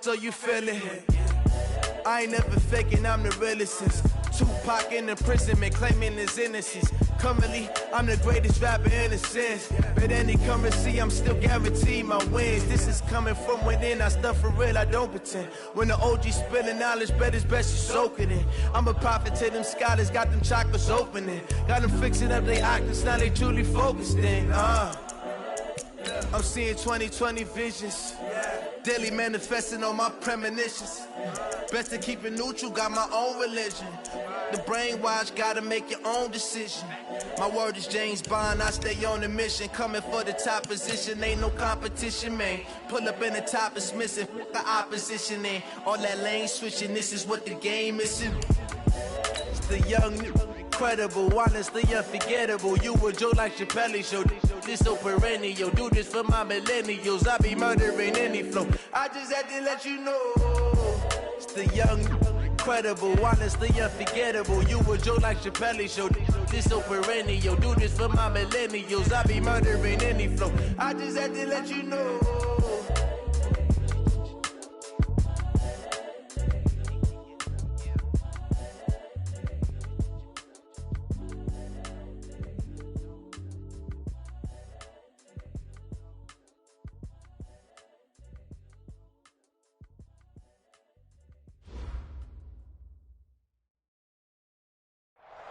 so you feel it. I ain't never faking, I'm the realest since Tupac in imprisonment, claiming his innocence. Currently, I'm the greatest rapper in a sense. But any currency, I'm still guaranteed my wins. This is coming from within, I stuff for real, I don't pretend. When the OG spilling knowledge, bet it's best you soak it in. I'm a prophet to them scholars, got them chakras opening. Got them fixing up their octaves, now they truly focused in. I'm seeing 2020 visions. Daily manifesting on my premonitions. Best to keep it neutral, got my own religion. The brainwash, gotta make your own decision. My word is James Bond, I stay on a mission. Coming for the top position, ain't no competition, man. Pull up in the top, it's missing, the opposition in. All that lane switching, this is what the game is. It's the young, incredible, honestly unforgettable. You a Joe like Chappelle show. This so perennial, do this for my millennials. I be murdering any flow. I just had to let you know. It's the young, incredible, honestly unforgettable. You a Joe like Chappelle show. This so perennial, do this for my millennials. I be murdering any flow. I just had to let you know.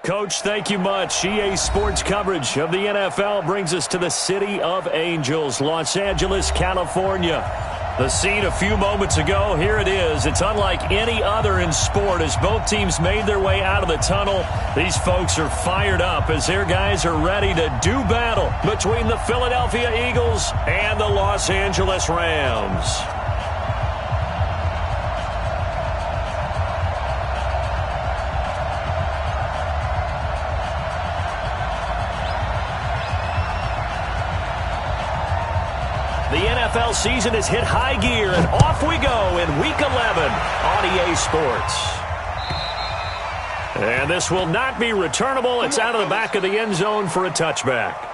Coach, thank you much. EA Sports coverage of the NFL brings us to the City of Angels, Los Angeles, California. The scene a few moments ago, here it is. It's unlike any other in sport as both teams made their way out of the tunnel. These folks are fired up as their guys are ready to do battle between the Philadelphia Eagles and the Los Angeles Rams. The NFL season has hit high gear, and off we go in Week 11 on EA Sports. And this will not be returnable. It's out of the back of the end zone for a touchback.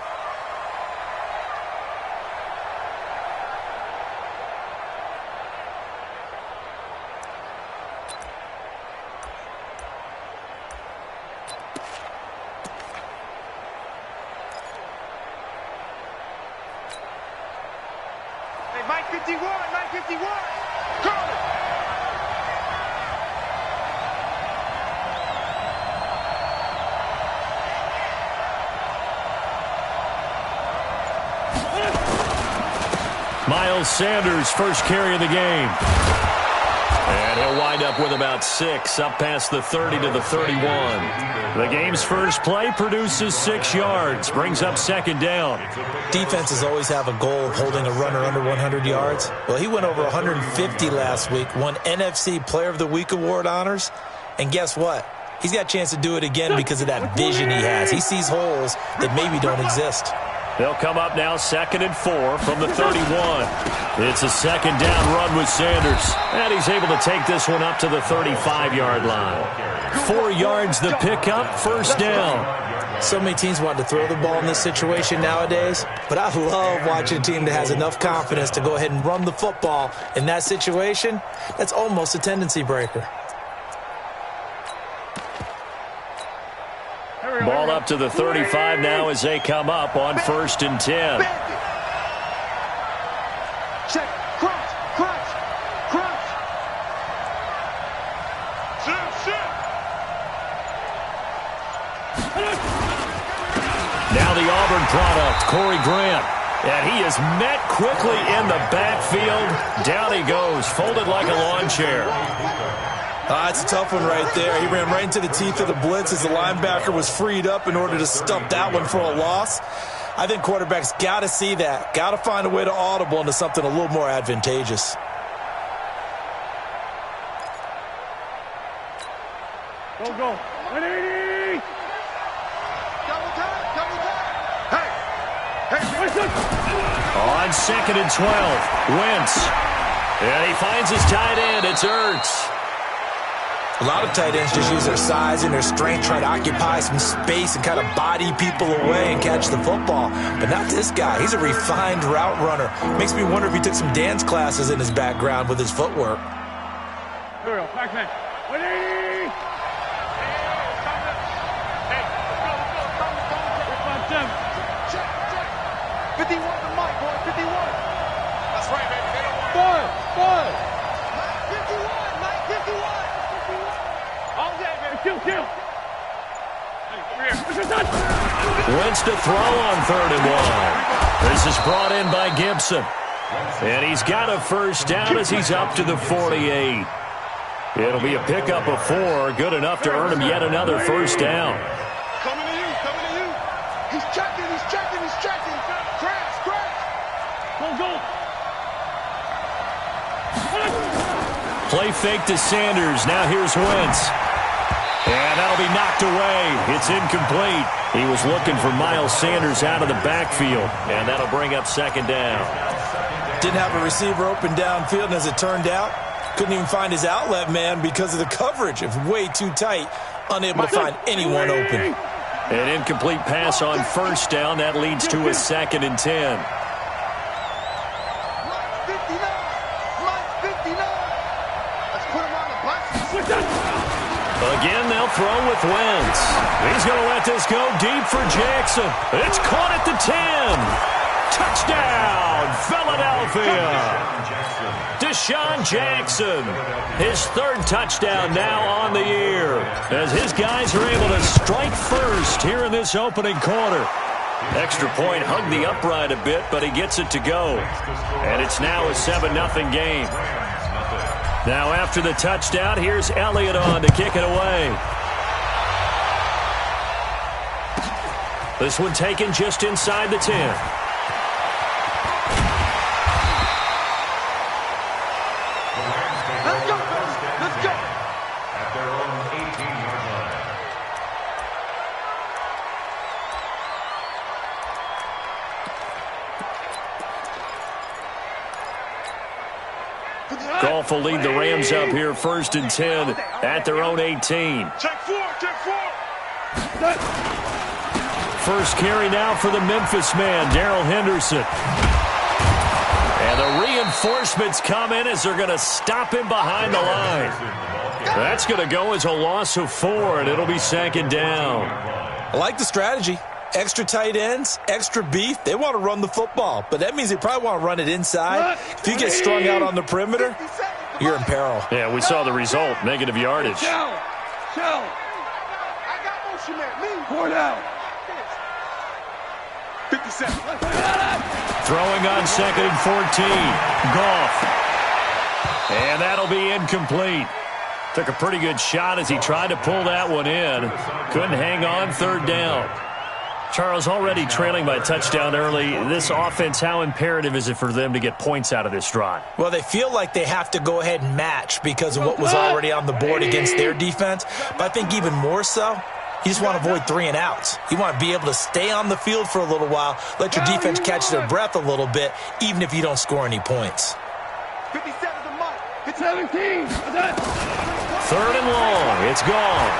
Mike 51, Mike 51, call it. Miles Sanders, first carry of the game. And he'll wind up with about 6, up past the 30 to the 31. The game's first play produces 6 yards, brings up second down. Defenses always have a goal of holding a runner under 100 yards. Well, he went over 150 last week, won NFC Player of the Week award honors. And guess what? He's got a chance to do it again because of that vision he has. He sees holes that maybe don't exist. They'll come up now 2nd and 4 from the 31. It's a second down run with Sanders. And he's able to take this one up to the 35-yard line. 4 yards the pickup, first down. So many teams want to throw the ball in this situation nowadays, but I love watching a team that has enough confidence to go ahead and run the football in that situation. That's almost a tendency breaker. Ball up to the 35 now as they come up on 1st and 10. Check, crunch, crunch, crunch. Shoot. Now the Auburn product, Corey Grant. And he is met quickly in the backfield. Down he goes, folded like a lawn chair. It's a tough one right there. He ran right into the teeth of the blitz as the linebacker was freed up in order to stump that one for a loss. I think quarterbacks got to see that. Got to find a way to audible into something a little more advantageous. Go. 180. Double time. Hey, listen. On 2nd and 12, Wentz. And he finds his tight end. It's Ertz. A lot of tight ends just use their size and their strength, try to occupy some space and kind of body people away and catch the football. But not this guy. He's a refined route runner. Makes me wonder if he took some dance classes in his background with his footwork. Here we go. Back man. 180. Hey, let's go. 51 to Mike, boy. 51. That's right, baby. They don't want Mike 51. Mike 51. All day, baby. Kill. Hey, over here. Wentz to throw on 3rd and 1. This is brought in by Gibson. And he's got a first down as he's up to the 48. It'll be a pickup of 4, good enough to earn him yet another first down. Coming to you. He's checking. Crash. Go. Play fake to Sanders. Now here's Wentz. And that'll be knocked away. It's incomplete. He was looking for Miles Sanders out of the backfield. And that'll bring up 2nd down. Didn't have a receiver open downfield, and as it turned out, couldn't even find his outlet man because of the coverage. It was way too tight, unable to find anyone open. An incomplete pass on first down. That leads to a 2nd and 10. Again, they'll throw with Wentz. He's going to let this go deep for Jackson. It's caught at the 10. Touchdown, Philadelphia. Deshaun Jackson, his 3rd touchdown now on the year, as his guys are able to strike first here in this opening quarter. Extra point hugged the upright a bit, but he gets it to go. And it's now a 7-0 game. Now after the touchdown, here's Elliott on to kick it away. This one taken just inside the 10. Let's go. At their own 18-yard line. Goff will lead the Rams up here 1st and 10 at their own 18. Check 4. First carry now for the Memphis man, Darrell Henderson. And the reinforcements come in as they're going to stop him behind the line. That's going to go as a loss of 4, and it'll be 2nd down. I like the strategy. Extra tight ends, extra beef. They want to run the football, but that means they probably want to run it inside. If you get strung out on the perimeter, you're in peril. Yeah, we saw the result, negative yardage. Shell. I got motion man. Me. 4 down. 57. Throwing on 2nd and 14. Goff. And that'll be incomplete. Took a pretty good shot as he tried to pull that one in. Couldn't hang on, 3rd down. Charles, already trailing by a touchdown early. This offense, how imperative is it for them to get points out of this drive? Well, they feel like they have to go ahead and match because of what was already on the board against their defense. But I think even more so, you just want to avoid 3 and outs. You want to be able to stay on the field for a little while, let your defense catch their breath a little bit, even if you don't score any points. 57 to Mike. It's 17. 3rd and long. It's gone.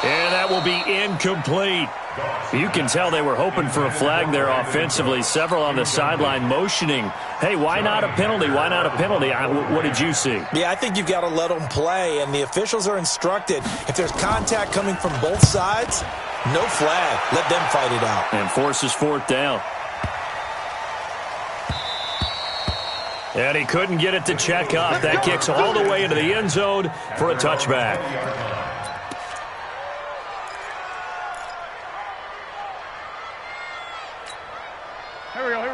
And that will be incomplete. You can tell they were hoping for a flag there offensively. Several on the sideline motioning. Hey, why not a penalty? Why not a penalty? What did you see? Yeah, I think you've got to let them play, and the officials are instructed. If there's contact coming from both sides, no flag. Let them fight it out. And forces 4th down. And he couldn't get it to check up. That kicks all the way into the end zone for a touchback.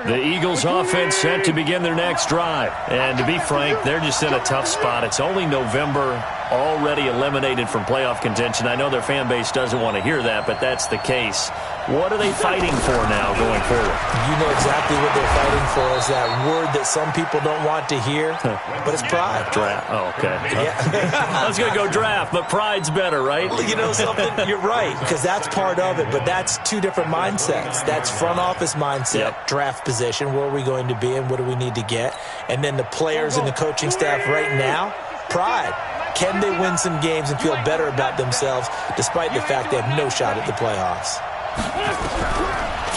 The Eagles offense set to begin their next drive. And to be frank, they're just in a tough spot. It's only November, already eliminated from playoff contention. I know their fan base doesn't want to hear that, but that's the case. What are they fighting for now going forward? You know exactly what they're fighting for is that word that some people don't want to hear, but it's pride. Draft. Oh, okay. Yeah. I was going to go draft, but pride's better, right? You know something? You're right, because that's part of it, but that's two different mindsets. That's front office mindset, draft position, where are we going to be and what do we need to get? And then the players and the coaching staff right now, pride. Can they win some games and feel better about themselves despite the fact they have no shot at the playoffs?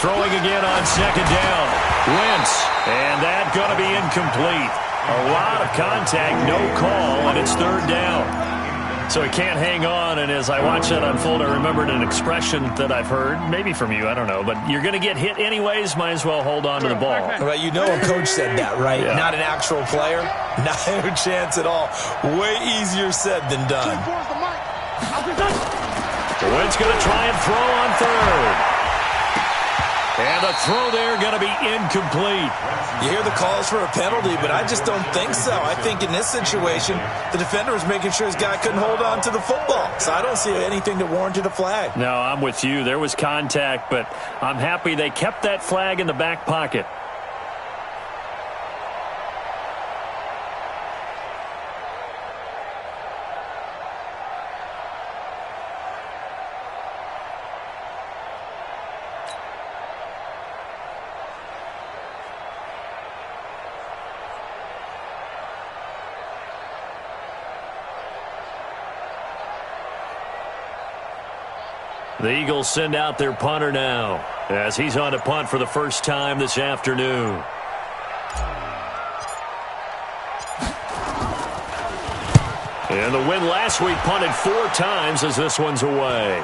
Throwing again on second down. Wentz, and that going to be incomplete. A lot of contact, no call, and it's third down. So he can't hang on, and as I watch that unfold, I remembered an expression that I've heard, maybe from you, I don't know, but you're going to get hit anyways, might as well hold on to the ball. Well, you know a coach said that, right? Yeah. Not an actual player. Not a chance at all. Way easier said than done. Wentz going to try and throw on third. And the throw there going to be incomplete. You hear the calls for a penalty, but I just don't think so. I think in this situation, the defender was making sure his guy couldn't hold on to the football. So I don't see anything that warranted a flag. No, I'm with you. There was contact, but I'm happy they kept that flag in the back pocket. The Eagles send out their punter now as he's on to punt for the first time this afternoon. And the win last week punted 4 times as this one's away.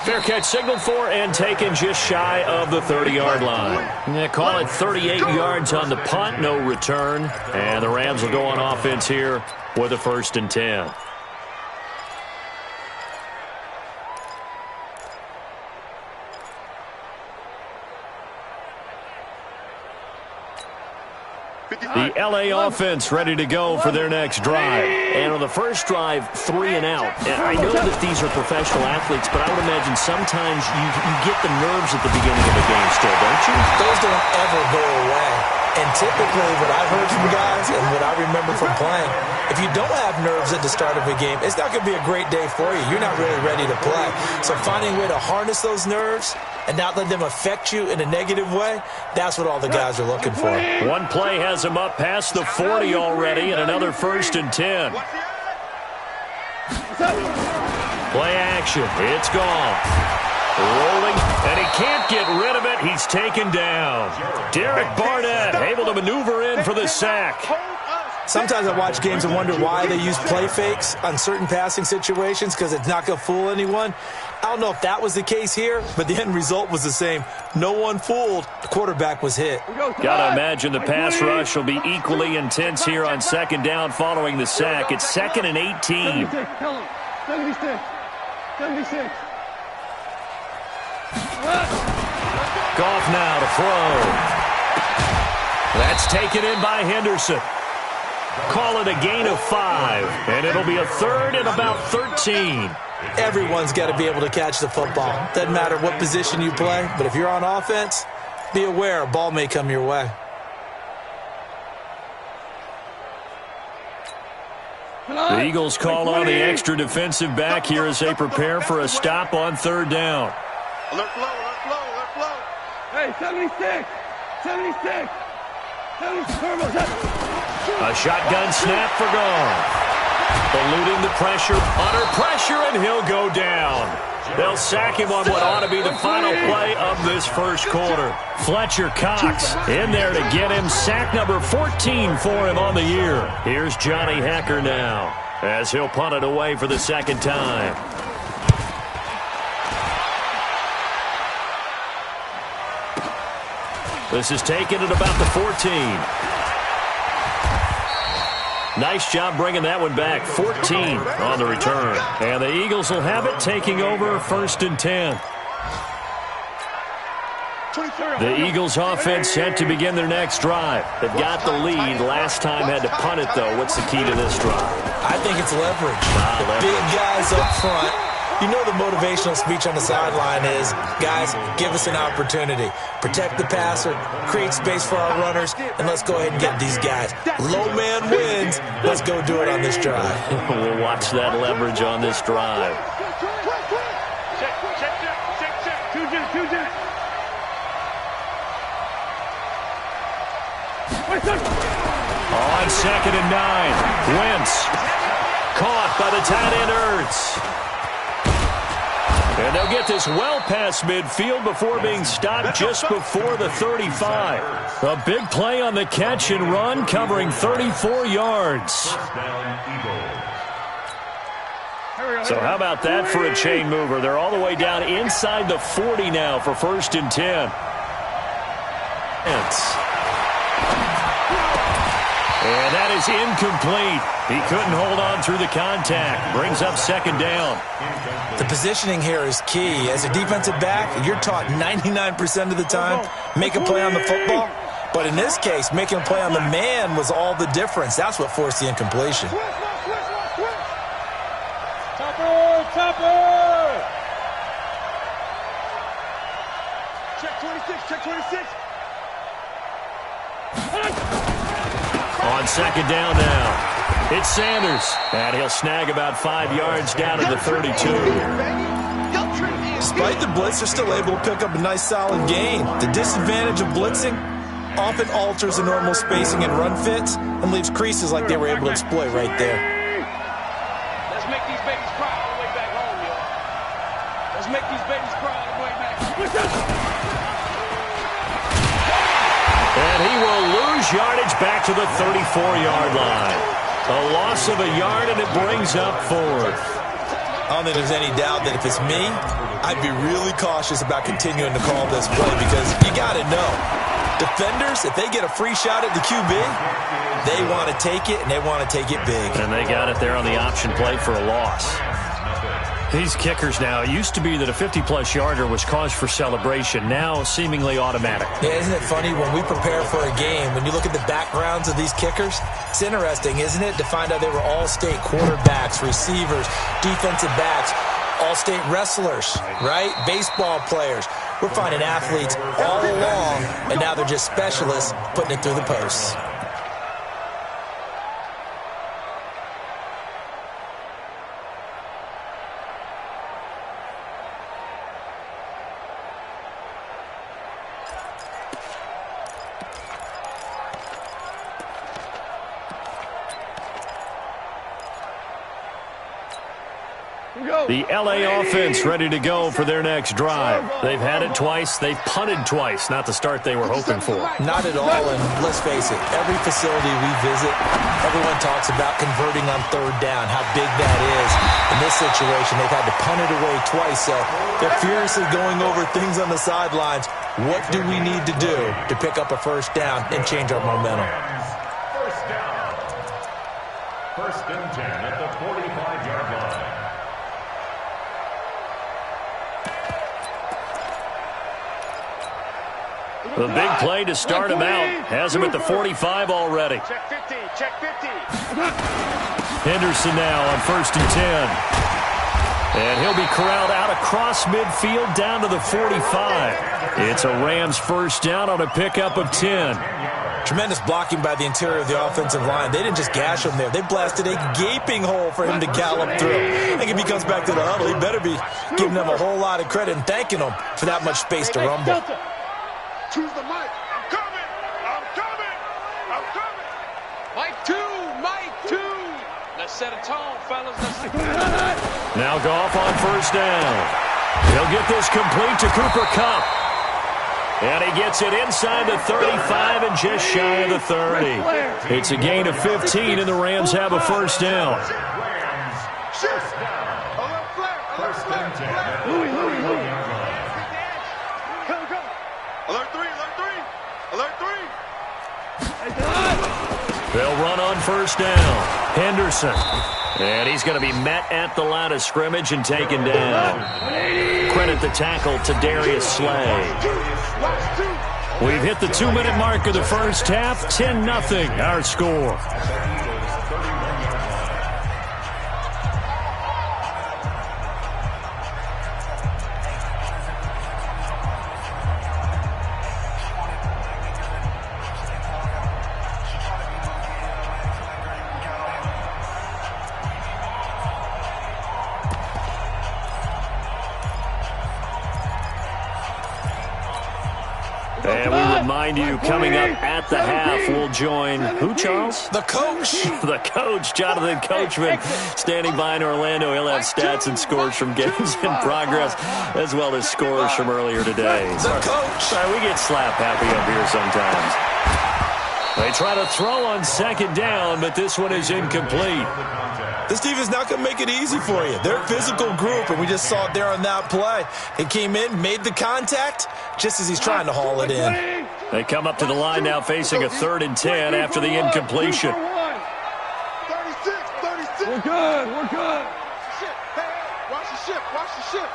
Fair catch signaled for and taken just shy of the 30-yard line. Yeah, call it 38 yards on the punt, no return. And the Rams will go on offense here with a 1st and 10. The L.A. offense ready to go for their next drive. And on the first drive, 3 and out. And I know that these are professional athletes, but I would imagine sometimes you get the nerves at the beginning of the game still, don't you? Those don't ever go away. And typically what I've heard from guys and what I remember from playing, if you don't have nerves at the start of a game, it's not going to be a great day for you. You're not really ready to play. So finding a way to harness those nerves and not let them affect you in a negative way, that's what all the guys are looking for. One play has him up past the 40 already, and another 1st and 10. Play action. It's gone. Rolling, and he can't get rid of it. He's taken down. Derek Barnett able to maneuver in for the sack. Sometimes I watch games and wonder why they use play fakes on certain passing situations because it's not going to fool anyone. I don't know if that was the case here, but the end result was the same. No one fooled. The quarterback was hit. Got to imagine the pass rush will be equally intense here on 2nd down following the sack. It's 2nd and 18. 76. Goff now to throw. That's taken in by Henderson. Call it a gain of 5, and it'll be a 3rd and about 13. Everyone's got to be able to catch the football. Doesn't matter what position you play, but if you're on offense, be aware a ball may come your way. The Eagles call on the extra defensive back here as they prepare for a stop on 3rd down. Alert flow, alert flow, alert flow. Hey, 76. 76. 76. A shotgun snap for Goff. Eluding the pressure, under pressure, and he'll go down. They'll sack him on what ought to be the final play of this first quarter. Fletcher Cox in there to get him. Sack number 14 for him on the year. Here's Johnny Hecker now as he'll punt it away for the 2nd time. This is taken at about the 14. Nice job bringing that one back. 14 on the return. And the Eagles will have it, taking over 1st and 10. The Eagles offense set to begin their next drive. They've got the lead. Last time had to punt it, though. What's the key to this drive? I think it's leverage. The big guys up front You know the motivational speech on the sideline is, guys, give us an opportunity. Protect the passer, create space for our runners, and let's go ahead and get these guys. Low man wins. Let's go do it on this drive. We'll watch that leverage on this drive. On 2nd and 9, Wentz caught by the tight end Ertz. And they'll get this well past midfield before being stopped just before the 35. A big play on the catch and run, covering 34 yards. So how about that for a chain mover? They're all the way down inside the 40 now for 1st and 10. And that is incomplete. He couldn't hold on through the contact. Brings up 2nd down. The positioning here is key. As a defensive back, you're taught 99% of the time, make a play on the football. But in this case, making a play on the man was all the difference. That's what forced the incompletion. Topper! Check 26, check 26. On 2nd down now, it's Sanders. And he'll snag about 5 yards down to the 32. Despite the blitz, they're still able to pick up a nice solid gain. The disadvantage of blitzing often alters the normal spacing and run fits and leaves creases like they were able to exploit right there. Let's make these babies cry all the way back home, yo. Let's make these babies cry all the way back. And he will lose yardage back to the 34-yard line. A loss of a yard, and it brings up 4th. I don't think there's any doubt that if it's me, I'd be really cautious about continuing to call this play because you got to know, defenders, if they get a free shot at the QB, they want to take it, and they want to take it big. And they got it there on the option play for a loss. These kickers now, it used to be that a 50-plus yarder was cause for celebration, now seemingly automatic. Yeah, isn't it funny when we prepare for a game, when you look at the backgrounds of these kickers, it's interesting, isn't it, to find out they were all-state quarterbacks, receivers, defensive backs, all-state wrestlers, right? Baseball players. We're finding athletes all along, and now they're just specialists putting it through the posts. The L.A. offense ready to go for their next drive. They've had it twice. They've punted twice. Not the start they were hoping for. Not at all, and let's face it, every facility we visit, everyone talks about converting on 3rd down, how big that is. In this situation, they've had to punt it away twice, so they're furiously going over things on the sidelines. What do we need to do to pick up a 1st down and change our momentum? 1st down. 1st and 10 at the 45-yard line. The big play to start him out has him at the 45 already. Check 50, check 50. Henderson now on 1st and 10. And he'll be corralled out across midfield down to the 45. It's a Rams 1st down on a pickup of 10. Tremendous blocking by the interior of the offensive line. They didn't just gash him there. They blasted a gaping hole for him to gallop through. I think if he comes back to the huddle, he better be giving them a whole lot of credit and thanking them for that much space to rumble. Choose the mic. I'm coming. I'm coming. I'm coming. Mike 2. Mike 2. Let's set a tone, fellas. Now Goff on 1st down. He'll get this complete to Cooper Kupp. And he gets it inside the 35 and just shy of the 30. It's a gain of 15, and the Rams have a 1st down. First and 10. Alert 3, alert 3, alert 3. They'll run on 1st down. Henderson. And he's going to be met at the line of scrimmage and taken down. Credit the tackle to Darius Slay. We've hit the 2-minute mark of the 1st half. 10-0 our score. Remind you, coming up at the half, we'll join who, Charles? The coach. The coach, Jonathan Coachman, standing by in Orlando. He'll have stats and scores from games in progress, as well as scores from earlier today. The coach. Sorry, we get slap happy up here sometimes. They try to throw on second down, but this one is incomplete. This defense not going to make it easy for you. They're a physical group, and we just saw it there on that play. He came in, made the contact, just as he's trying to haul it in. They come up to the line now facing a 3rd and 10 after the incompletion. 36. We're good. We're good. Watch the ship. Watch the ship.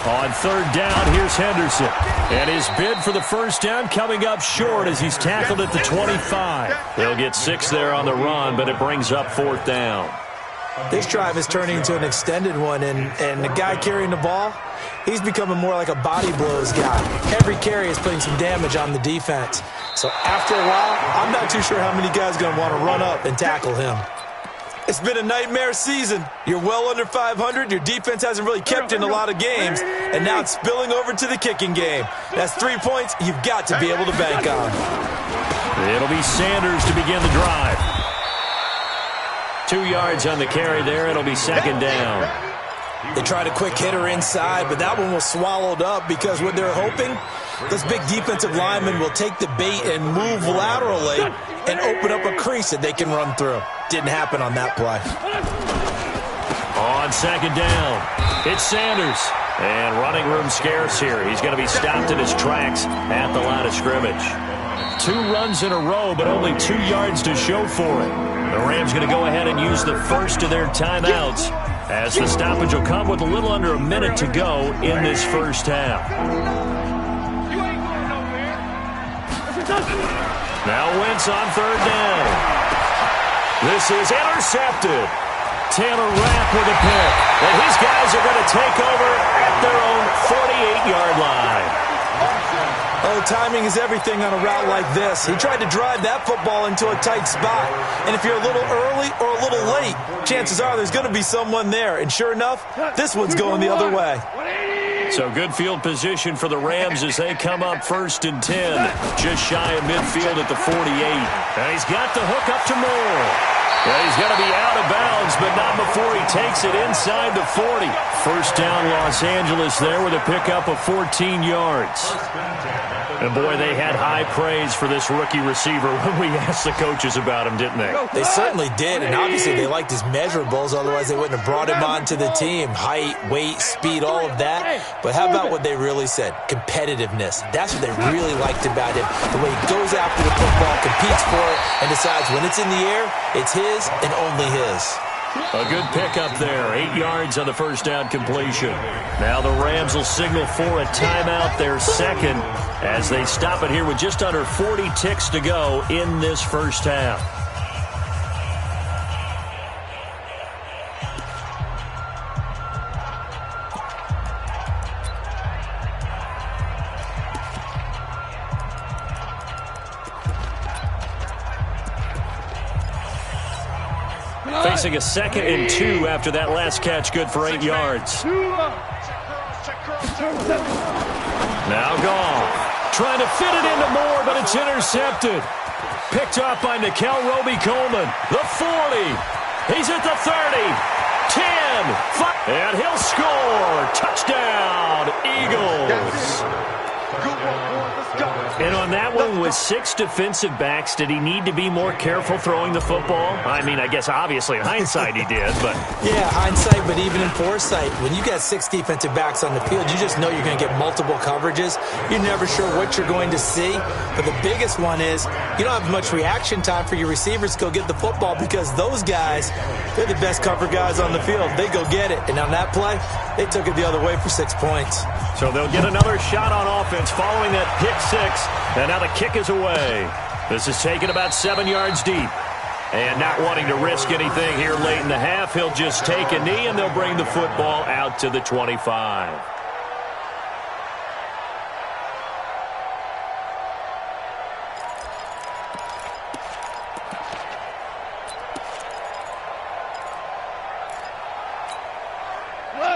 On 3rd down, here's Henderson. And his bid for the first down coming up short as he's tackled at the 25. They'll get 6 there on the run, but it brings up 4th down. This drive is turning into an extended one, and the guy carrying the ball, he's becoming more like a body blows guy. Every carry is putting some damage on the defense. So after a while, I'm not too sure how many guys are going to want to run up and tackle him. It's been a nightmare season. You're well under 500. Your defense hasn't really kept in a lot of games, and now it's spilling over to the kicking game. That's 3 points you've got to be able to bank on. It'll be Sanders to begin the drive. 2 yards on the carry there. It'll be 2nd down. They tried a quick hitter inside, but that one was swallowed up because what they're hoping, this big defensive lineman will take the bait and move laterally and open up a crease that they can run through. Didn't happen on that play. On 2nd down, it's Sanders. And running room scarce here. He's going to be stopped in his tracks at the line of scrimmage. 2 runs in a row, but only 2 yards to show for it. The Rams going to go ahead and use the first of their timeouts, as the stoppage will come with a little under a minute to go in this first half. Now Wentz on 3rd down. This is intercepted. Taylor Rapp with a pick. And his guys are going to take over at their own 48-yard line. Oh, timing is everything on a route like this. He tried to drive that football into a tight spot. And if you're a little early or a little late, chances are there's going to be someone there. And sure enough, this one's going the other way. So good field position for the Rams as they come up 1st and 10. Just shy of midfield at the 48. And he's got the hook up to Moore. Well, he's going to be out of bounds, but not before he takes it inside the 40. First down, Los Angeles there with a pickup of 14 yards. And, boy, they had high praise for this rookie receiver when we asked the coaches about him, didn't they? They certainly did, and obviously they liked his measurables. Otherwise, they wouldn't have brought him onto the team. Height, weight, speed, all of that. But how about what they really said? Competitiveness. That's what they really liked about him. The way he goes after the football, competes for it, and decides when it's in the air, it's his and only his. A good pickup there. 8 yards on the first down completion. Now the Rams will signal for a timeout, their second, as they stop it here with just under 40 ticks to go in this first half. Facing a 2nd and 2 after that last catch, good for 8 yards. Now Goff, trying to fit it into Moore, but it's intercepted. Picked up by Nickel Roby-Coleman. The 40. He's at the 30. 10. 5. And he'll score. Touchdown, Eagles. And on that one, with 6 defensive backs, did he need to be more careful throwing the football? I mean, I guess obviously in hindsight he did, but... Yeah, hindsight, but even in foresight, when you got 6 defensive backs on the field, you just know you're going to get multiple coverages. You're never sure what you're going to see. But the biggest one is you don't have much reaction time for your receivers to go get the football because those guys, they're the best cover guys on the field. They go get it. And on that play, they took it the other way for 6 points. So they'll get another shot on offense following that pick 6. And now the kick is away. This is taken about 7 yards deep. And not wanting to risk anything here late in the half, he'll just take a knee and they'll bring the football out to the 25.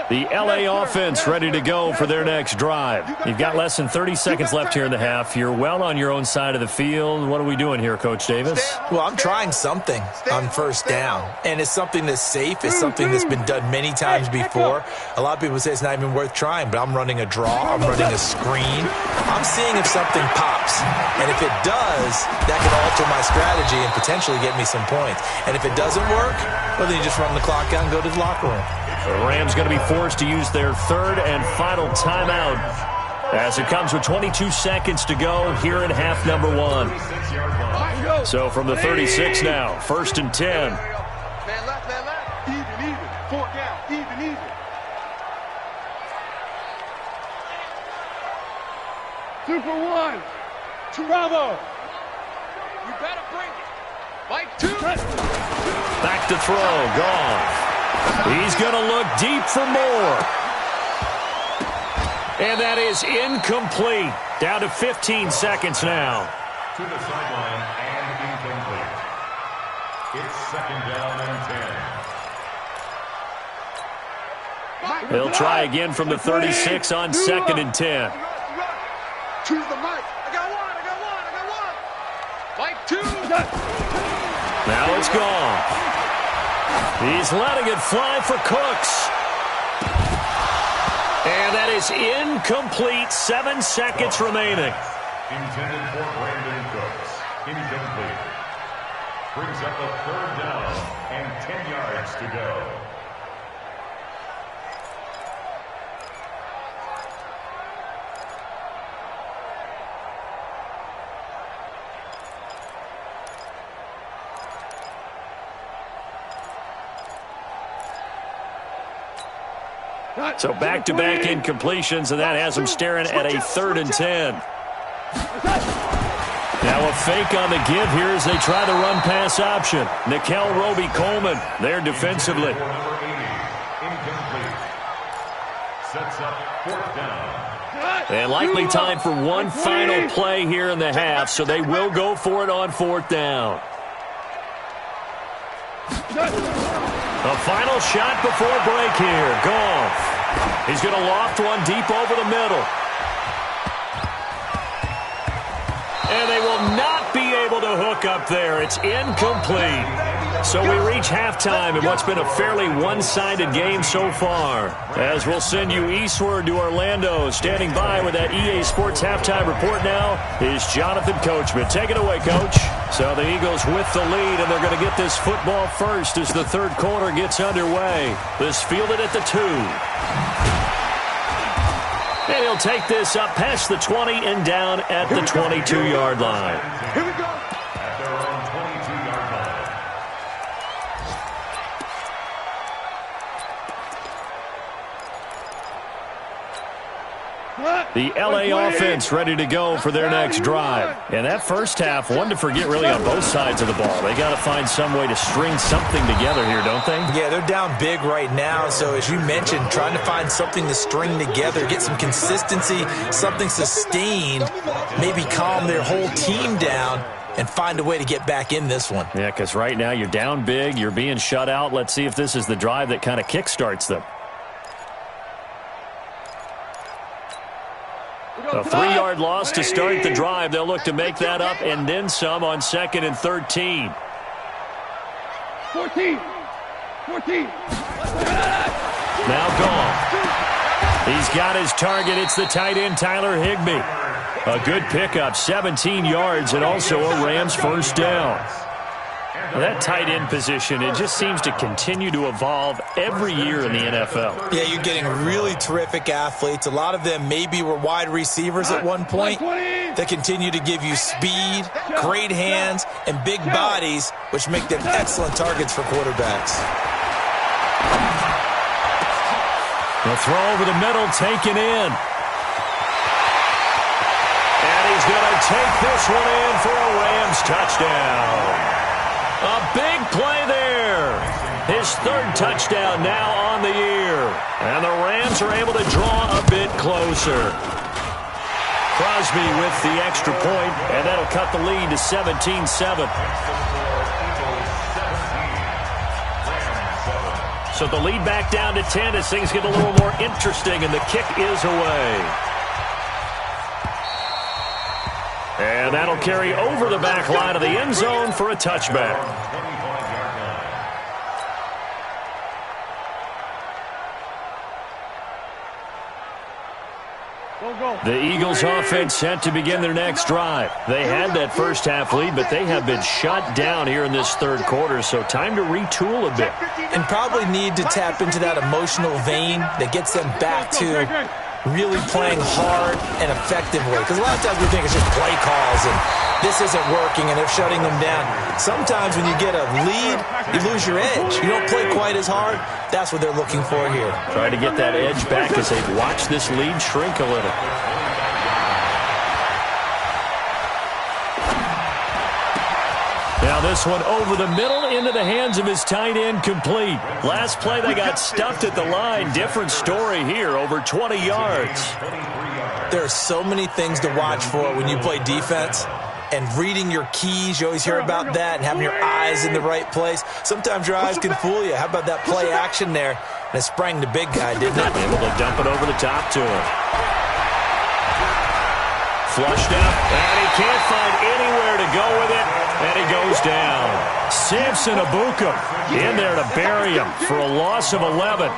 The LA offense ready to go for their next drive. You've got less than 30 seconds left here in the half. You're well on your own side of the field. What are we doing here, Coach Davis? Well, I'm trying something on first down, and it's something that's safe. It's something that's been done many times before. A lot of people say it's not even worth trying, but I'm running a draw. I'm running a screen. I'm seeing if something pops, and if it does, that could alter my strategy and potentially get me some points. And if it doesn't work, well, then you just run the clock out and go to the locker room. The Rams going to be forced to use their third and final timeout as it comes with 22 seconds to go here in half number 1. So from the 36 now, 1st and 10. Man left, even. 4 down, even. Super 1. Bravo. You better bring it. Mike 2. Back to throw, gone. He's going to look deep for more. And that is incomplete. Down to 15 seconds now. To the sideline and incomplete. It's 2nd down and 10. They'll try again from the 36 on 2nd and 10. Choose the mic. I got one. Mike 2. Now it's gone. He's letting it fly for Cooks. And that is incomplete. 7 seconds remaining. Intended for Brandon Cooks. Incomplete. Brings up a 3rd down and 10 yards to go. So back-to-back incompletions, and that has them staring at a 3rd and 10. Now a fake on the give here as they try the run-pass option. Nickel Roby-Coleman there defensively. Incomplete. Sets up 4th down. And likely time for one final play here in the half, so they will go for it on 4th down. A final shot before break here. Goff. He's going to loft one deep over the middle. And they will not be able to hook up there. It's incomplete. So we reach halftime in what's been a fairly one-sided game so far. As we'll send you eastward to Orlando. Standing by with that EA Sports halftime report now is Jonathan Coachman. Take it away, Coach. So the Eagles with the lead, and they're going to get this football first as the 3rd quarter gets underway. This fielded at the 2. And he'll take this up past the 20 and down at the 22-yard line. Here we go. At their own 22-yard line. The LA offense ready to go for their next drive. And that first half, one to forget really on both sides of the ball. They got to find some way to string something together here, don't they? Yeah, they're down big right now. So as you mentioned, trying to find something to string together, get some consistency, something sustained, maybe calm their whole team down and find a way to get back in this one. Yeah, because right now you're down big, you're being shut out. Let's see if this is the drive that kind of kickstarts them. A 3-yard loss to start the drive. They'll look to make that up and then some on 2nd and 13. 14. Now gone. He's got his target. It's the tight end, Tyler Higbee. A good pickup, 17 yards, and also a Rams first down. That tight end position, it just seems to continue to evolve every year in the NFL. Yeah, you're getting really terrific athletes. A lot of them maybe were wide receivers at one point that continue to give you speed, great hands, and big bodies, which make them excellent targets for quarterbacks. The throw over the middle, taken in. And he's going to take this one in for a Rams touchdown. A big play there. His 3rd touchdown now on the year. And the Rams are able to draw a bit closer. Crosby with the extra point, and that'll cut the lead to 17-7. So the lead back down to 10 as things get a little more interesting, and the kick is away. And that'll carry over the back line of the end zone for a touchback. The Eagles offense set to begin their next drive. They had that first half lead, but they have been shut down here in this third quarter, so time to retool a bit. And probably need to tap into that emotional vein that gets them back to really playing hard and effectively. Because a lot of times we think it's just play calls and this isn't working and they're shutting them down. Sometimes when you get a lead, you lose your edge. You don't play quite as hard. That's what they're looking for here. Trying to get that edge back as they watch this lead shrink a little. Now this one over the middle into the hands of his tight end, complete. Last play they got stuffed at the line. Different story here, over 20 yards. There are so many things to watch for when you play defense. And reading your keys, you always hear about that, and having your eyes in the right place. Sometimes your eyes can fool you. How about that play action there? And it sprang the big guy, didn't it? Able to dump it over the top to him. Flushed out, and he can't find anywhere to go with it, and he goes down. Samson Abuka in there to bury him for a loss of 11.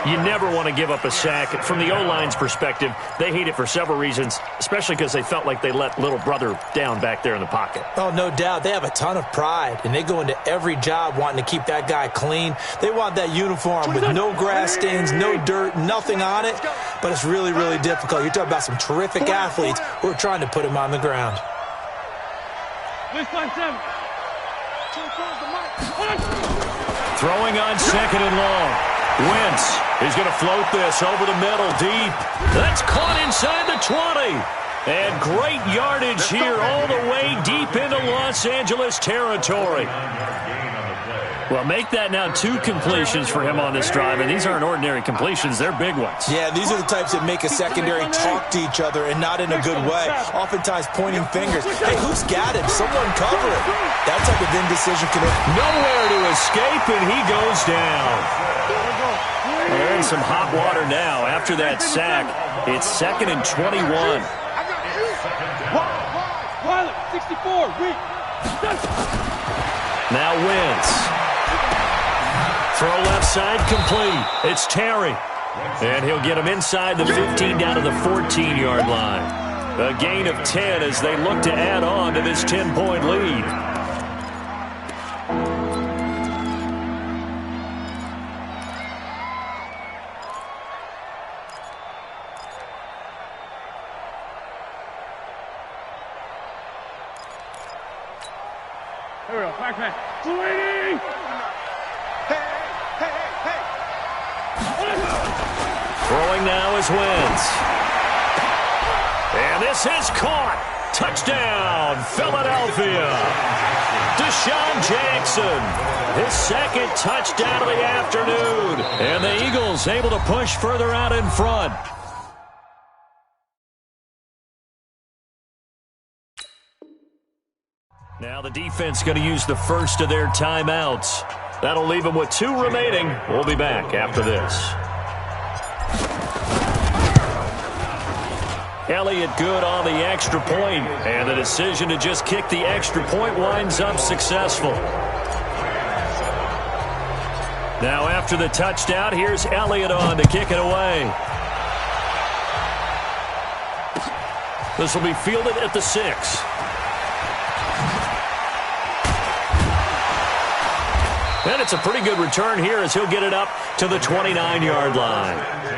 You never want to give up a sack. From the O-line's perspective, they hate it for several reasons, especially because they felt like they let little brother down back there in the pocket. Oh, no doubt. They have a ton of pride, and they go into every job wanting to keep that guy clean. They want that uniform with no grass stains, no dirt, nothing on it, but it's really, really difficult. You're talking about some terrific athletes who are trying to put him on the ground. Throwing on second and long. Wentz is going to float this over the middle deep. That's caught inside the 20. And great yardage here all the way deep into Los Angeles territory. Well, make that now 2 completions for him on this drive, and these aren't ordinary completions. They're big ones. Yeah, these are the types that make a secondary talk to each other and not in a good way. Oftentimes pointing fingers. Hey, who's got him? Someone cover it. That type of indecision can... Nowhere to escape, and he goes down. Well, they're in some hot water now. After that sack, it's 2nd and 21. Pilot, 64, weak. Now Wentz. Throw left side complete. It's Terry. And he'll get him inside the 15 down to the 14-yard line. A gain of 10 as they look to add on to this 10-point lead. Here we go, back man. Sweetie! Hey! Throwing now is Wentz. And this is caught. Touchdown, Philadelphia. Deshaun Jackson, his 2nd touchdown of the afternoon. And the Eagles able to push further out in front. Now the defense going to use the first of their timeouts. That'll leave them with 2 remaining. We'll be back after this. Elliott good on the extra point, and the decision to just kick the extra point winds up successful. Now after the touchdown, here's Elliott on to kick it away. This will be fielded at the 6. And it's a pretty good return here as he'll get it up to the 29-yard line.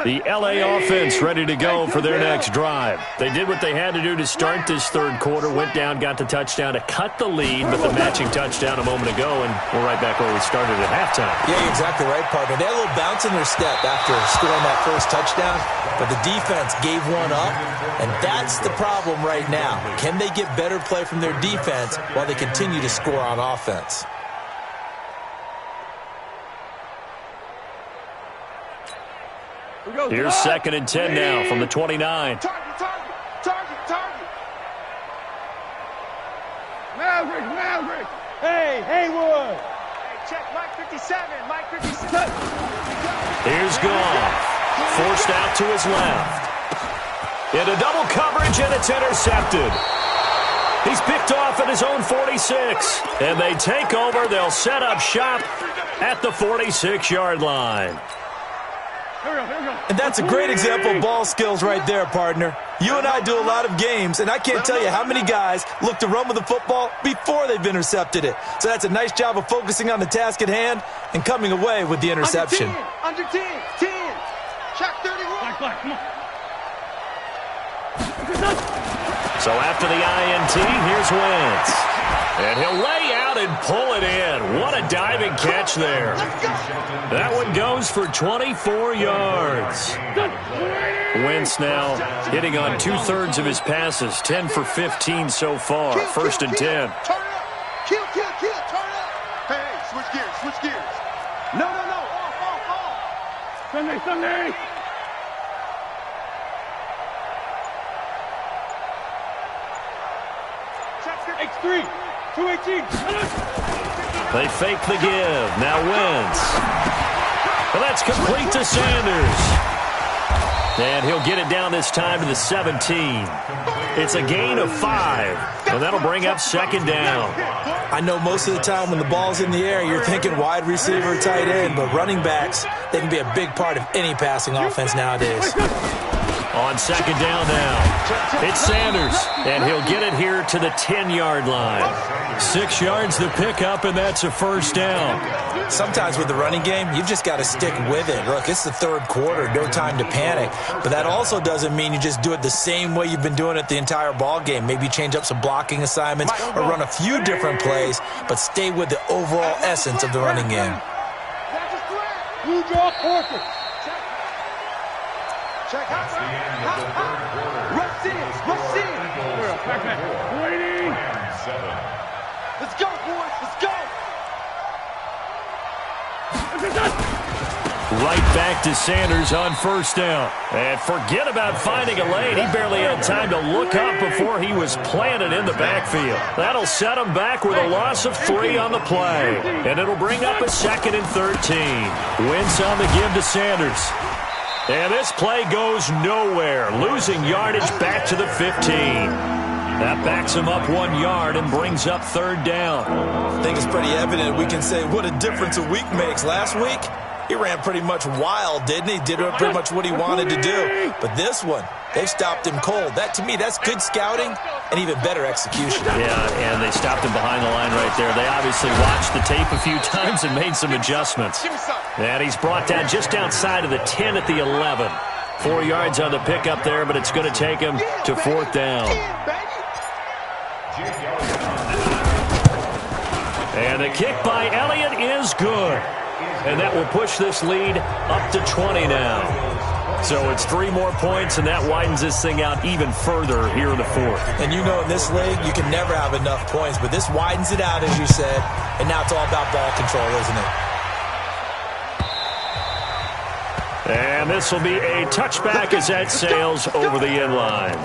The LA offense ready to go for their next drive. They did what they had to do to start this third quarter, went down, got the touchdown to cut the lead, but the matching touchdown a moment ago, and we're right back where we started at halftime. Yeah, you're exactly right, partner. They had a little bounce in their step after scoring that first touchdown, but the defense gave one up, and that's the problem right now. Can they get better play from their defense while they continue to score on offense? Here's 2nd and 10 now from the 29. Target. Maverick. Hey, Haywood. Hey, check Mike 57. Mike 57. Here's Goff. Forced out to his left. Into double coverage, and it's intercepted. He's picked off at his own 46. And they take over. They'll set up shop at the 46-yard line. And that's a great example of ball skills right there, partner. You and I do a lot of games, and I can't tell you how many guys look to run with the football before they've intercepted it. So that's a nice job of focusing on the task at hand and coming away with the interception. Under 10. Check 31. Come on. So after the INT, here's Wentz. And he'll lay out and pull it in. What a diving catch there. That one goes for 24 yards. Wentz now hitting on 2/3 of his passes, 10 for 15 so far. 1st and 10. Turn up. Kill. Turn up. Hey, switch gears. No. Off. Sunday. X3. 218. They fake the give. Now Wentz. Well, that's complete to Sanders. And he'll get it down this time to the 17. It's a gain of 5. And that'll bring up 2nd down. I know most of the time when the ball's in the air, you're thinking wide receiver, tight end, but running backs, they can be a big part of any passing offense nowadays. On 2nd down now, it's Sanders, and he'll get it here to the 10-yard line. 6 yards to pick up, and that's a 1st down. Sometimes with the running game, you've just got to stick with it. Look, it's the 3rd quarter, no time to panic. But that also doesn't mean you just do it the same way you've been doing it the entire ball game. Maybe change up some blocking assignments or run a few different plays, but stay with the overall essence of the running game. Blue draw quarter. Check. That's the end of the 3rd quarter. Rush in. Waiting. 7. Let's go, boys. Let's go. Right back to Sanders on 1st down. And forget about finding a lane. He barely had time to look up before he was planted in the backfield. That'll set him back with a loss of 3 on the play. And it'll bring up a 2nd and 13. Wentz on the give to Sanders. And this play goes nowhere, losing yardage back to the 15. That backs him up 1 yard and brings up 3rd down. I think it's pretty evident we can say what a difference a week makes. Last week, he ran pretty much wild, didn't he? Did pretty much what he wanted to do. But this one, they've stopped him cold. That, to me, that's good scouting and even better execution. Yeah, and they stopped him behind the line right there. They obviously watched the tape a few times and made some adjustments. And he's brought down just outside of the 10 at the 11. 4 yards on the pickup there, but it's going to take him to 4th down. And the kick by Elliott is good. And that will push this lead up to 20 now. So it's 3 more points, and that widens this thing out even further here in the 4th. And you know in this league, you can never have enough points, but this widens it out, as you said, and now it's all about ball control, isn't it? And this will be a touchback as that sails over the end line.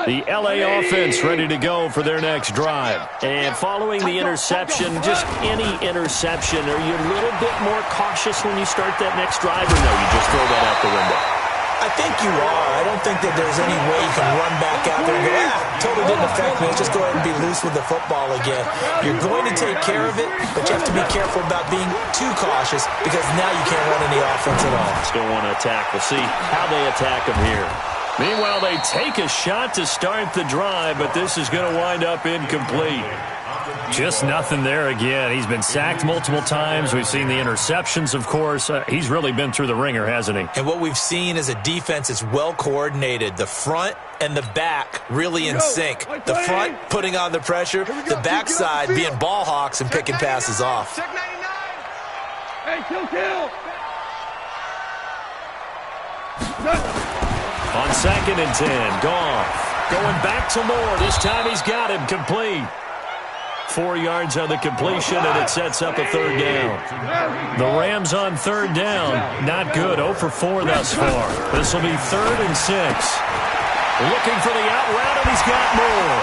The LA offense ready to go for their next drive. And following the interception, just any interception, are you a little bit more cautious when you start that next drive, or no, you just throw that out the window? I think you are. I don't think that there's any way you can run back out there and go, totally didn't affect me. Let's just go ahead and be loose with the football again. You're going to take care of it, but you have to be careful about being too cautious because now you can't run any offense at all. Still want to attack. We'll see how they attack them here. Meanwhile, they take a shot to start the drive, but this is going to wind up incomplete. Just nothing there again. He's been sacked multiple times. We've seen the interceptions, of course. He's really been through the ringer, hasn't he? And what we've seen is a defense that's well coordinated. The front and the back really in sync. The front putting on the pressure, the backside being ball hawks and picking passes off. Check 99. Hey, kill. On 2nd and 10, Goff going back to Moore. This time he's got him complete. 4 yards on the completion, and it sets up a 3rd down. The Rams on 3rd down. Not good. 0 for 4 thus far. This will be 3rd and 6. Looking for the out route, and he's got Moore.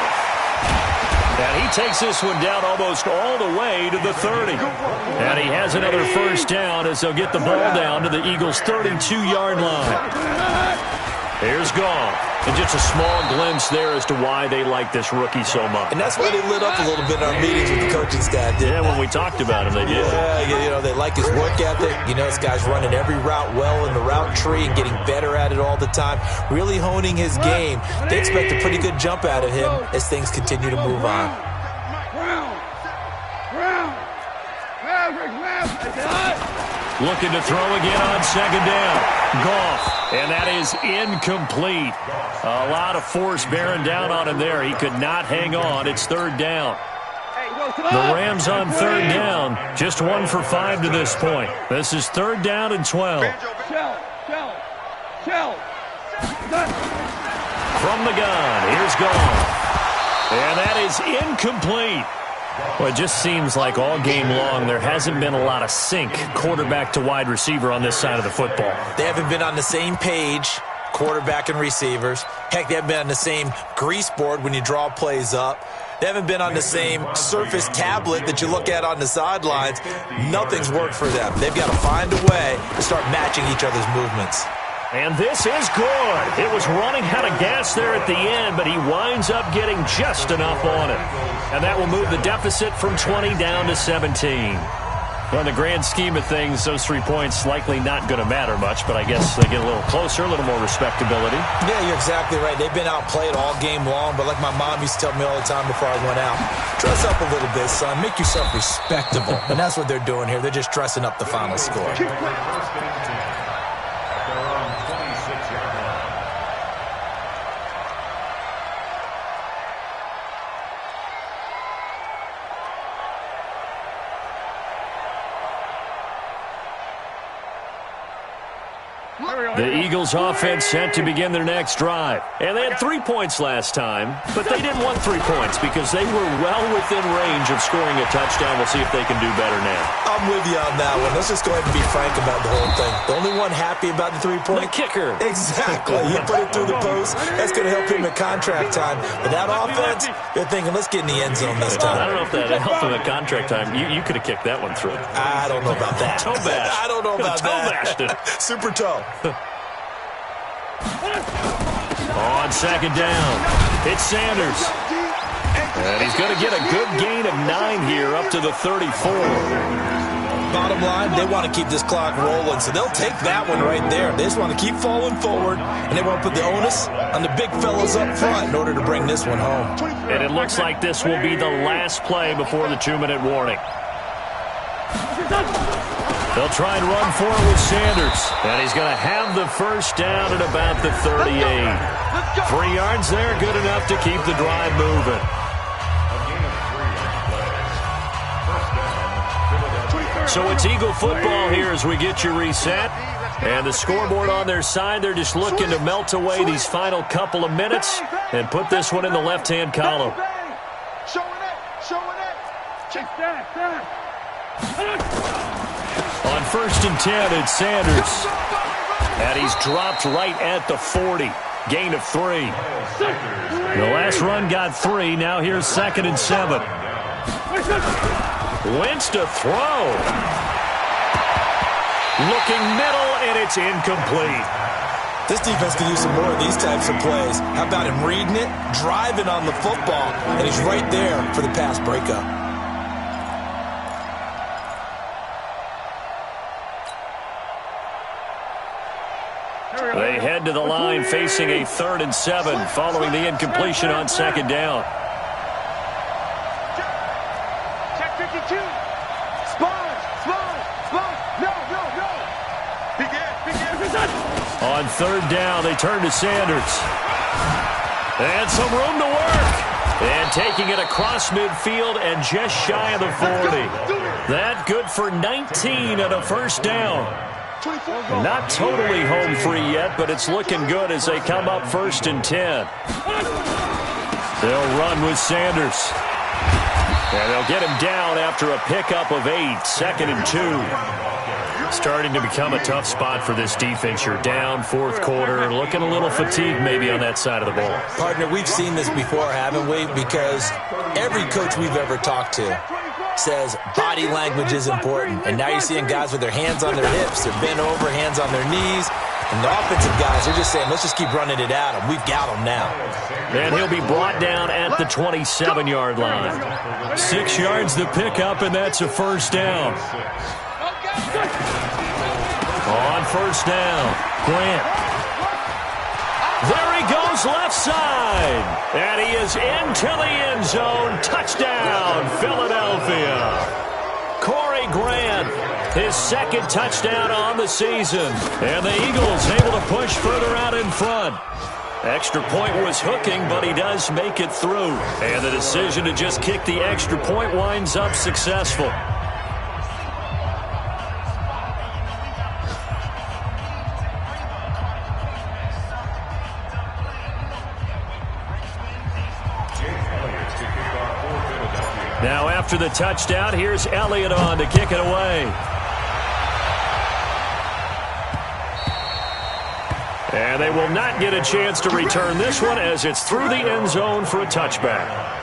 And he takes this one down almost all the way to the 30. And he has another 1st down as they'll get the ball down to the Eagles' 32-yard line. Here's Goff. And just a small glimpse there as to why they like this rookie so much. And that's why they lit up a little bit in our meetings with the coaching staff. Yeah, when we talked about him, they did. Yeah, they like his work ethic. This guy's running every route well in the route tree and getting better at it all the time, really honing his game. They expect a pretty good jump out of him as things continue to move on. Looking to throw again on 2nd down. Goff, and that is incomplete. A lot of force bearing down on him there. He could not hang on. It's 3rd down. The Rams on 3rd down. Just 1 for 5 to this point. This is 3rd down and 12. From the gun, here's Goff. And that is incomplete. Well, it just seems like all game long there hasn't been a lot of sync quarterback to wide receiver on this side of the football. They haven't been on the same page, quarterback and receivers. Heck, they haven't been on the same grease board when you draw plays up. They haven't been on the same Surface tablet that you look at on the sidelines. Nothing's worked for them. They've got to find a way to start matching each other's movements. And this is good. It was running out of gas there at the end, but he winds up getting just enough on it. And that will move the deficit from 20 down to 17. Well, in the grand scheme of things, those 3 points likely not going to matter much, but I guess they get a little closer, a little more respectability. Yeah, you're exactly right. They've been outplayed all game long, but like my mom used to tell me all the time before I went out, dress up a little bit, son. Make yourself respectable. And that's what they're doing here. They're just dressing up the final score. The Eagles offense set to begin their next drive. And they had 3 points last time, but they didn't want 3 points because they were well within range of scoring a touchdown. We'll see if they can do better now. I'm with you on that one. Let's just go ahead and be frank about the whole thing. The only one happy about the 3-point? The kicker. Exactly. He put it through the post. That's going to help him at contract time. But that offense, they're thinking, let's get in the end zone this time. I don't know if that helped him at contract time. You could have kicked that one through. I don't know about that. Toe bash. I don't know about toe bashed it. Super toe. On 2nd down, it's Sanders. And he's going to get a good gain of 9 here up to the 34. Bottom line, they want to keep this clock rolling, so they'll take that one right there. They just want to keep falling forward, and they want to put the onus on the big fellas up front in order to bring this one home. And it looks like this will be the last play before the 2-minute warning. They'll try and run for it with Sanders. And he's going to have the 1st down at about the 38. 3 yards there, good enough to keep the drive moving. So it's Eagle football here as we get you reset. And the scoreboard on their side, they're just looking to melt away these final couple of minutes and put this one in the left-hand column. On 1st and 10, it's Sanders. And he's dropped right at the 40. Gain of 3. The last run got 3. Now here's 2nd and 7. Wentz to throw. Looking middle, and it's incomplete. This defense can use some more of these types of plays. How about him reading it, driving on the football, and he's right there for the pass breakup. They They head to the line facing a 3rd and 7 following the incompletion on 2nd down. Check 52. Sponge. No. Begin. On 3rd down, they turn to Sanders. And some room to work. And taking it across midfield and just shy of the 40. That good for 19 and a 1st down. Not totally home free yet, but it's looking good as they come up 1st and 10. They'll run with Sanders. And they'll get him down after a pickup of 8, 2nd and 2. Starting to become a tough spot for this defense. You're down 4th quarter, looking a little fatigued maybe on that side of the ball. Partner, we've seen this before, haven't we? Because every coach we've ever talked to says body language is important. And now you're seeing guys with their hands on their hips, they're bent over, hands on their knees. And the offensive guys are just saying, let's just keep running it at him. We've got him now. And he'll be brought down at the 27-yard line. 6 yards to pick up, and that's a 1st down. On 1st down, Grant. There he goes left side. And he is into the end zone. Touchdown, Philadelphia. Corey Grant, his 2nd touchdown on the season. And the Eagles able to push further out in front. Extra point was hooking, but he does make it through. And the decision to just kick the extra point winds up successful. Now after the touchdown, here's Elliott on to kick it away. And they will not get a chance to return this one as it's through the end zone for a touchback.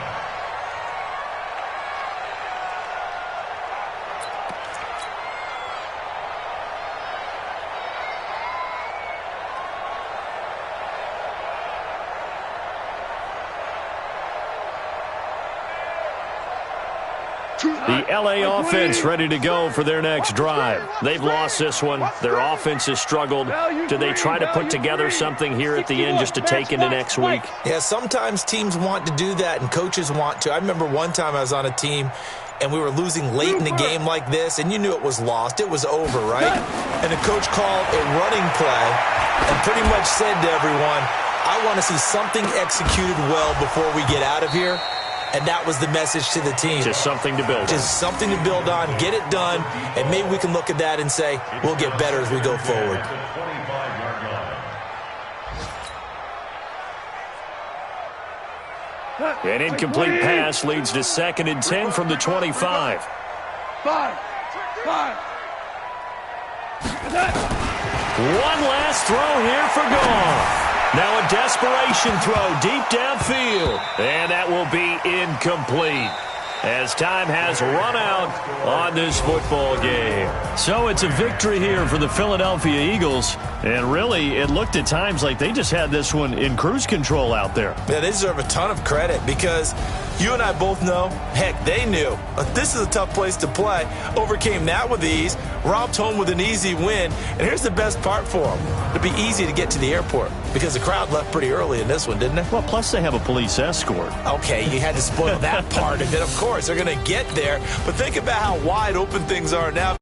The LA offense ready to go for their next drive. They've lost this one. Their offense has struggled. Do they try to put together something here at the end just to take into next week? Yeah, sometimes teams want to do that and coaches want to. I remember one time I was on a team and we were losing late in the game like this, and you knew it was lost. It was over, right? And the coach called a running play and pretty much said to everyone, I want to see something executed well before we get out of here. And that was the message to the team. Just something to build on. Just something to build on, get it done, and maybe we can look at that and say, we'll get better as we go forward. An incomplete pass leads to 2nd and 10 from the 25. One last throw here for Goff. Now a desperation throw deep downfield. And that will be incomplete as time has run out on this football game. So it's a victory here for the Philadelphia Eagles. And really, it looked at times like they just had this one in cruise control out there. Yeah, they deserve a ton of credit because you and I both know, heck, they knew. This is a tough place to play. Overcame that with ease, romped home with an easy win. And here's the best part for them. It'll be easy to get to the airport because the crowd left pretty early in this one, didn't it? Well, plus they have a police escort. Okay, you had to spoil that part of it. Of course, they're going to get there. But think about how wide open things are now.